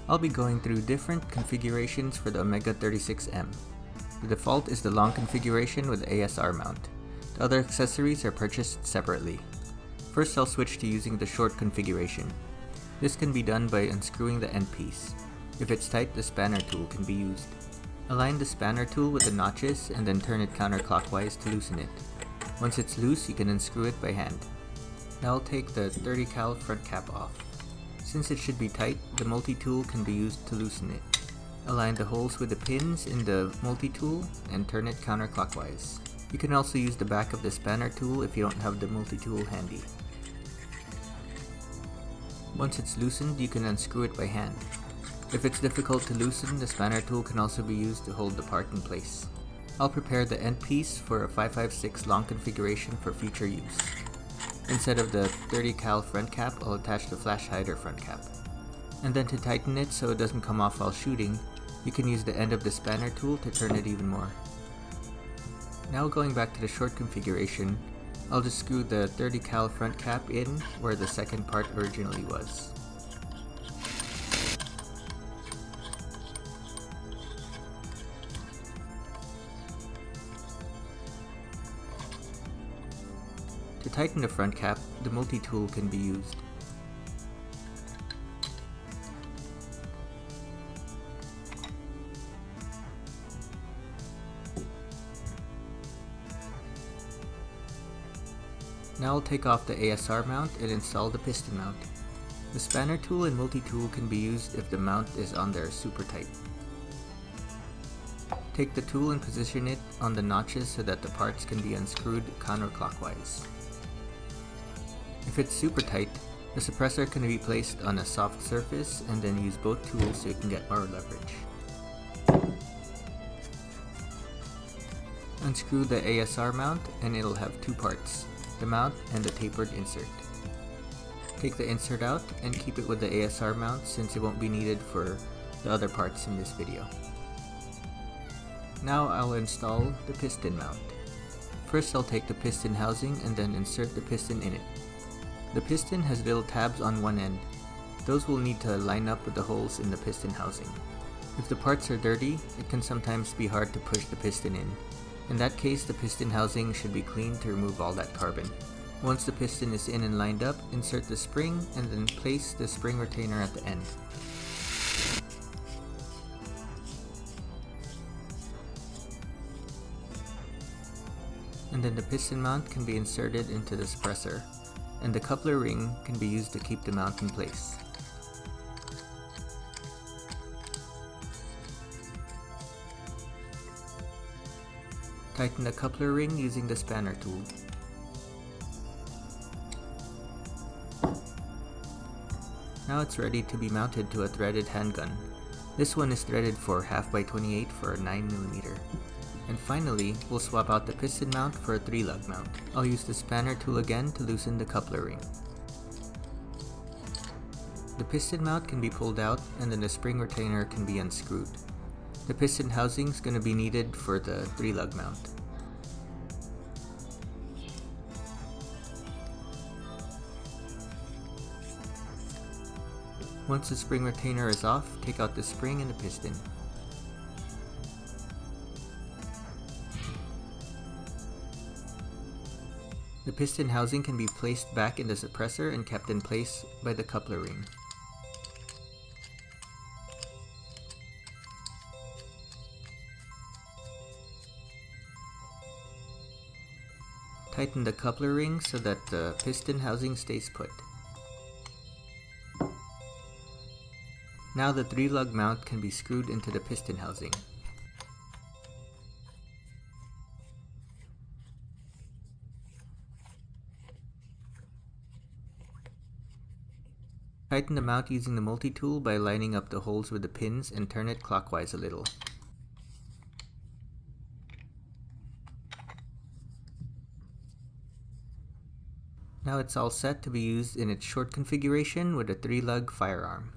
I'll be going through different configurations for the Omega 36M. The default is the long configuration with ASR mount. The other accessories are purchased separately. First, I'll switch to using the short configuration. This can be done by unscrewing the end piece. If it's tight, the spanner tool can be used. Align the spanner tool with the notches and then turn it counterclockwise to loosen it. Once it's loose, you can unscrew it by hand. Now I'll take the 30 cal front cap off. Since it should be tight, the multi-tool can be used to loosen it. Align the holes with the pins in the multi-tool and turn it counterclockwise. You can also use the back of the spanner tool if you don't have the multi-tool handy. Once it's loosened, you can unscrew it by hand. If it's difficult to loosen, the spanner tool can also be used to hold the part in place. I'll prepare the end piece for a 5.56 long configuration for future use. Instead of the 30 cal front cap, I'll attach the flash hider front cap. And then to tighten it so it doesn't come off while shooting, you can use the end of the spanner tool to turn it even more. Now going back to the short configuration, I'll just screw the 30 cal front cap in where the second part originally was. To tighten the front cap, the multi-tool can be used. Now I'll take off the ASR mount and install the piston mount. The spanner tool and multi-tool can be used if the mount is on there super tight. Take the tool and position it on the notches so that the parts can be unscrewed counterclockwise. If it's super tight, the suppressor can be placed on a soft surface and then use both tools so you can get more leverage. Unscrew the ASR mount and it'll have two parts, the mount and the tapered insert. Take the insert out and keep it with the ASR mount since it won't be needed for the other parts in this video. Now I'll install the piston mount. First I'll take the piston housing and then insert the piston in it. The piston has little tabs on one end. Those will need to line up with the holes in the piston housing. If the parts are dirty, it can sometimes be hard to push the piston in. In that case, the piston housing should be cleaned to remove all that carbon. Once the piston is in and lined up, insert the spring and then place the spring retainer at the end. And then the piston mount can be inserted into the suppressor, and the coupler ring can be used to keep the mount in place. Tighten the coupler ring using the spanner tool. Now it's ready to be mounted to a threaded handgun. This one is threaded for 1/2x28 for a 9mm. And finally, we'll swap out the piston mount for a 3-lug mount. I'll use the spanner tool again to loosen the coupler ring. The piston mount can be pulled out and then the spring retainer can be unscrewed. The piston housing is going to be needed for the 3-lug mount. Once the spring retainer is off, take out the spring and the piston. The piston housing can be placed back in the suppressor and kept in place by the coupler ring. Tighten the coupler ring so that the piston housing stays put. Now the 3-lug mount can be screwed into the piston housing. Tighten the mount using the multi-tool by lining up the holes with the pins and turn it clockwise a little. Now it's all set to be used in its short configuration with a 3-lug firearm.